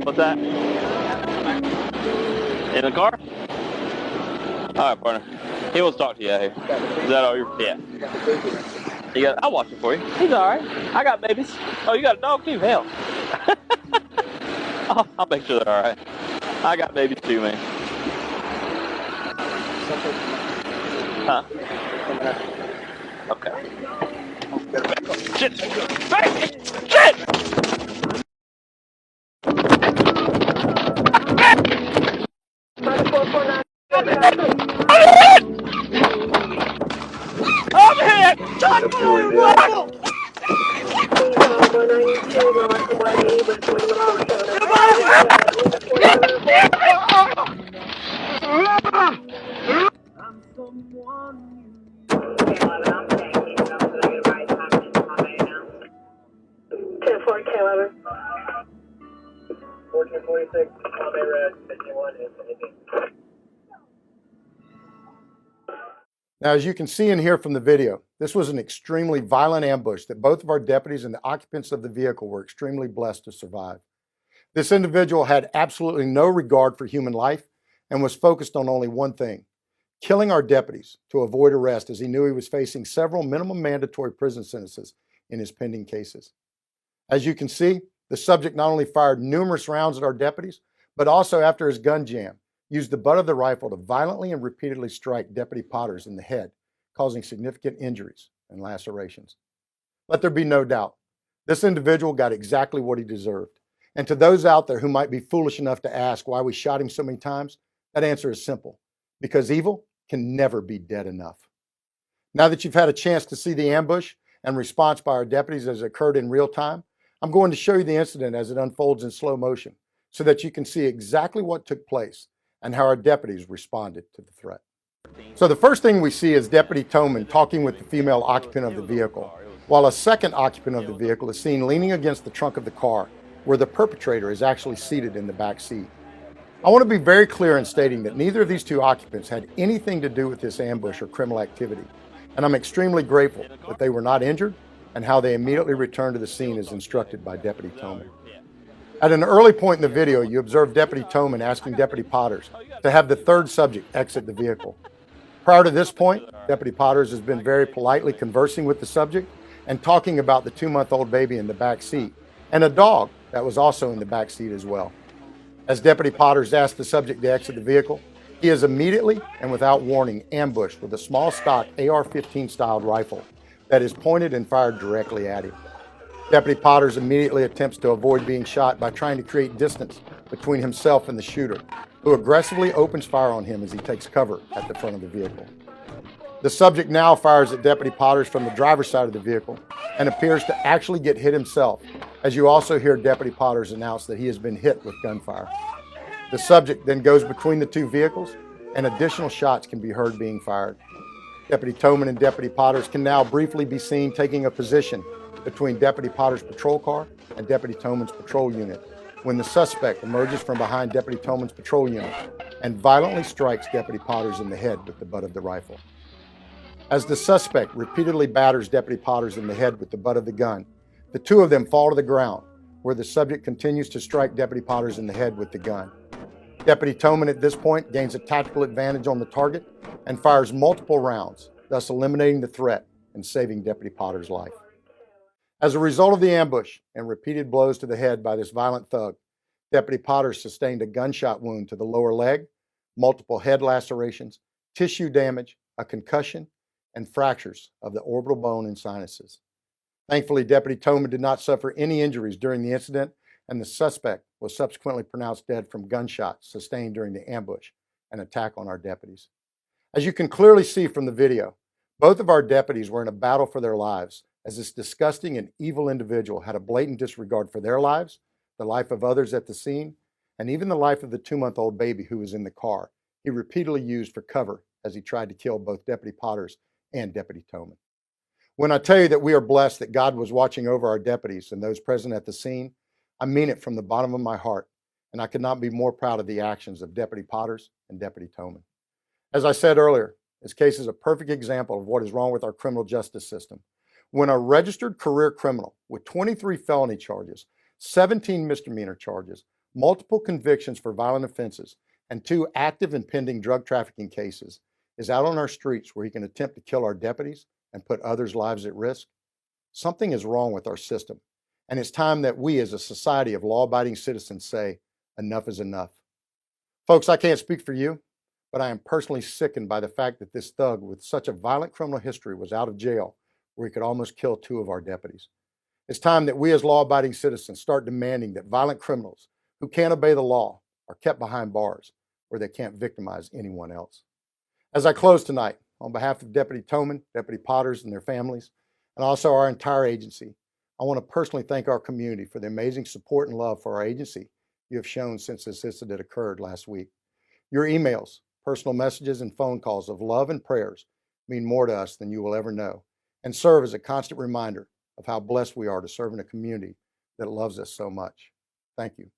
What's that? In the car? All right, partner. He wants to talk to you out here. Is that all you're? Yeah. I'll watch it for you. He's all right. I got babies. Oh, you got a dog too? Hell. I'll make sure they're all right. I got babies too, man. Huh? Okay. Shit! Shit! I'm hit! Now, as you can see and hear from the video, this was an extremely violent ambush that both of our deputies and the occupants of the vehicle were extremely blessed to survive. This individual had absolutely no regard for human life and was focused on only one thing: killing our deputies to avoid arrest, as he knew he was facing several minimum mandatory prison sentences in his pending cases. As you can see, the subject not only fired numerous rounds at our deputies, but also, after his gun jam, used the butt of the rifle to violently and repeatedly strike Deputy Potters in the head, causing significant injuries and lacerations. Let there be no doubt, this individual got exactly what he deserved. And to those out there who might be foolish enough to ask why we shot him so many times, that answer is simple: because evil can never be dead enough. Now that you've had a chance to see the ambush and response by our deputies as it occurred in real time, I'm going to show you the incident as it unfolds in slow motion so that you can see exactly what took place and how our deputies responded to the threat. So the first thing we see is Deputy Thoman talking with the female occupant of the vehicle, while a second occupant of the vehicle is seen leaning against the trunk of the car, where the perpetrator is actually seated in the back seat. I want to be very clear in stating that neither of these two occupants had anything to do with this ambush or criminal activity, and I'm extremely grateful that they were not injured and how they immediately returned to the scene as instructed by Deputy Thoman. At an early point in the video, you observe Deputy Thoman asking Deputy Potters to have the third subject exit the vehicle. Prior to this point, Deputy Potters has been very politely conversing with the subject and talking about the 2-month-old baby in the back seat and a dog that was also in the back seat as well. As Deputy Potters asked the subject to exit the vehicle, he is immediately and without warning ambushed with a small stock AR-15 styled rifle that is pointed and fired directly at him. Deputy Potters immediately attempts to avoid being shot by trying to create distance between himself and the shooter, who aggressively opens fire on him as he takes cover at the front of the vehicle. The subject now fires at Deputy Potters from the driver's side of the vehicle and appears to actually get hit himself, as you also hear Deputy Potters announce that he has been hit with gunfire. The subject then goes between the two vehicles and additional shots can be heard being fired. Deputy Thoman and Deputy Potters can now briefly be seen taking a position between Deputy Potters' patrol car and Deputy Thoman's patrol unit when the suspect emerges from behind Deputy Thoman's patrol unit and violently strikes Deputy Potters in the head with the butt of the rifle. As the suspect repeatedly batters Deputy Potters in the head with the butt of the gun, the two of them fall to the ground, where the subject continues to strike Deputy Potters in the head with the gun. Deputy Thoman at this point gains a tactical advantage on the target and fires multiple rounds, thus eliminating the threat and saving Deputy Potters' life. As a result of the ambush and repeated blows to the head by this violent thug, Deputy Potters sustained a gunshot wound to the lower leg, multiple head lacerations, tissue damage, a concussion, and fractures of the orbital bone and sinuses. Thankfully, Deputy Thoman did not suffer any injuries during the incident, and the suspect was subsequently pronounced dead from gunshots sustained during the ambush and attack on our deputies. As you can clearly see from the video, both of our deputies were in a battle for their lives, as this disgusting and evil individual had a blatant disregard for their lives, the life of others at the scene, and even the life of the 2-month-old baby who was in the car. He repeatedly used for cover as he tried to kill both Deputy Potters and Deputy Thoman. When I tell you that we are blessed that God was watching over our deputies and those present at the scene, I mean it from the bottom of my heart, and I could not be more proud of the actions of Deputy Potters and Deputy Thoman. As I said earlier, this case is a perfect example of what is wrong with our criminal justice system. When a registered career criminal with 23 felony charges 17 misdemeanor charges, multiple convictions for violent offenses, and 2 active and pending drug trafficking cases, is out on our streets where he can attempt to kill our deputies and put others' lives at risk? Something is wrong with our system, and it's time that we as a society of law-abiding citizens say, enough is enough. Folks, I can't speak for you, but I am personally sickened by the fact that this thug with such a violent criminal history was out of jail where he could almost kill 2 of our deputies. It's time that we as law-abiding citizens start demanding that violent criminals who can't obey the law are kept behind bars where they can't victimize anyone else. As I close tonight, on behalf of Deputy Thoman, Deputy Potters and their families, and also our entire agency, I want to personally thank our community for the amazing support and love for our agency you have shown since this incident occurred last week. Your emails, personal messages, and phone calls of love and prayers mean more to us than you will ever know, and serve as a constant reminder of how blessed we are to serve in a community that loves us so much. Thank you.